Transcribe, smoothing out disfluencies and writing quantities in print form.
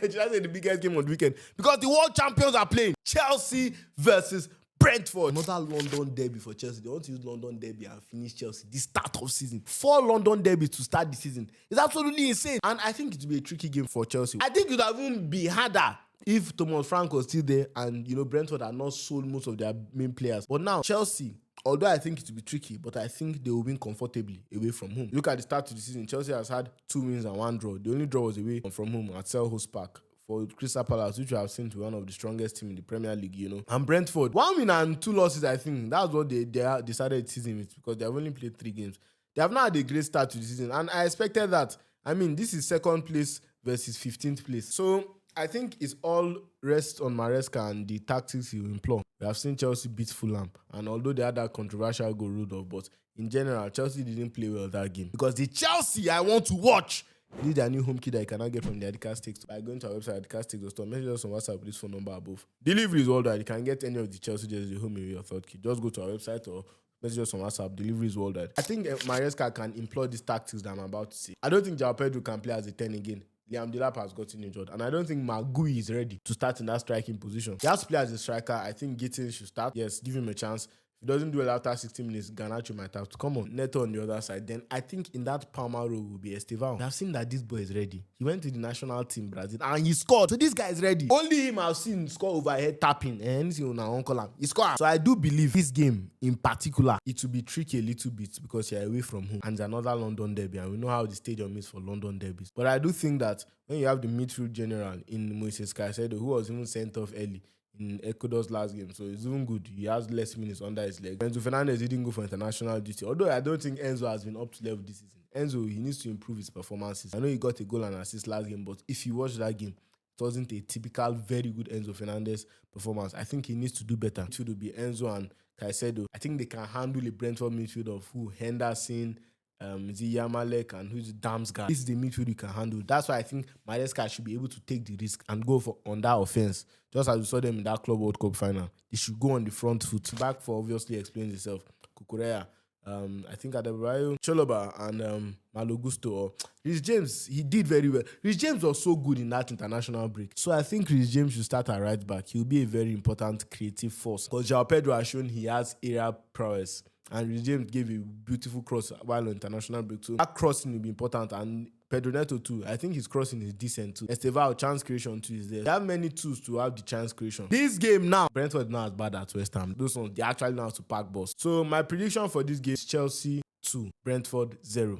Should I say the biggest game on the weekend? Because the world champions are playing. Chelsea versus Brentford. Another London derby for Chelsea. They want to use London derby and finish Chelsea this start of season. 4 London derbies to start the season. It's absolutely insane. And I think it will be a tricky game for Chelsea. I think it would even be harder if Thomas Frank was still there and, Brentford had not sold most of their main players. But now, Chelsea, although I think it will be tricky, but I think they will win comfortably away from home. Look at the start of the season. Chelsea has had 2 wins and 1 draw. The only draw was away from home at Selhurst Park for Crystal Palace, which we have seen to be one of the strongest teams in the Premier League, And Brentford, 1 win and 2 losses, I think. That's what they decided the season with, because they have only played 3 games. They have not had a great start to the season, and I expected that. I mean, this is 2nd place versus 15th place. So I think it's all rest on Maresca and the tactics he will employ. We have seen Chelsea beat Fulham, and although they had that controversial goal ruled off, but in general, Chelsea didn't play well that game. Because the Chelsea I want to watch, this is their new home key that you cannot get from the Adika Stakes by going to our website, adikastakes.com. Message us on WhatsApp with this phone number above. Delivery is worldwide. You can get any of the Chelsea jerseys, home away or third key. Just go to our website or message us on WhatsApp. Delivery is worldwide. I think Maresca can employ these tactics that I'm about to say. I don't think João Pedro can play as a 10 again. Liam Delap has gotten injured, and I don't think Magui is ready to start in that striking position. He has to play as a striker. I think Gittins should start. Yes, give him a chance. If he doesn't do it after 60 minutes, Garnacho might have to come on. Neto on the other side. Then I think in that Palmer role will be Estevão. I've seen that this boy is ready. He went to the national team, Brazil, and he scored. So this guy is ready. Only him I've seen score overhead tapping. Anything on our uncle. He scored. So I do believe this game in particular, it will be tricky a little bit because you're away from home. And it's another London derby. And we know how the stadium is for London derbies. But I do think that when you have the midfield general in Moises Caicedo, who was even sent off early in Ecuador's last game, so it's even good. He has less minutes under his leg. Enzo Fernandez didn't go for international duty, although I don't think Enzo has been up to level this season. Enzo, he needs to improve his performances. I know he got a goal and assist last game, but if you watch that game, it wasn't a typical very good Enzo Fernandez performance. I think he needs to do better. It would be Enzo and Caicedo. I think they can handle a Brentford midfield of who Henderson, Yamalek, and who's Damsgaard. This is the midfield you can handle. That's why I think Maresca should be able to take the risk and go on that offense. Just as we saw them in that Club World Cup final. They should go on the front foot. Back for obviously explains itself. Kukureya, I think Adebayo, Choloba, and Malo Gusto or Reece James. He did very well. Reece James was so good in that international break. So I think Reece James should start at right back. He'll be a very important creative force. Because João Pedro has shown he has area prowess. And Reece James gave a beautiful cross while on international break. So that crossing will be important. And Pedro Neto too. I think his crossing is decent too. Estevão, chance creation too is there. They have many tools to have the chance creation. This game now, Brentford not as bad as West Ham. Those ones, they actually know how to pack balls. So my prediction for this game is Chelsea 2, Brentford 0.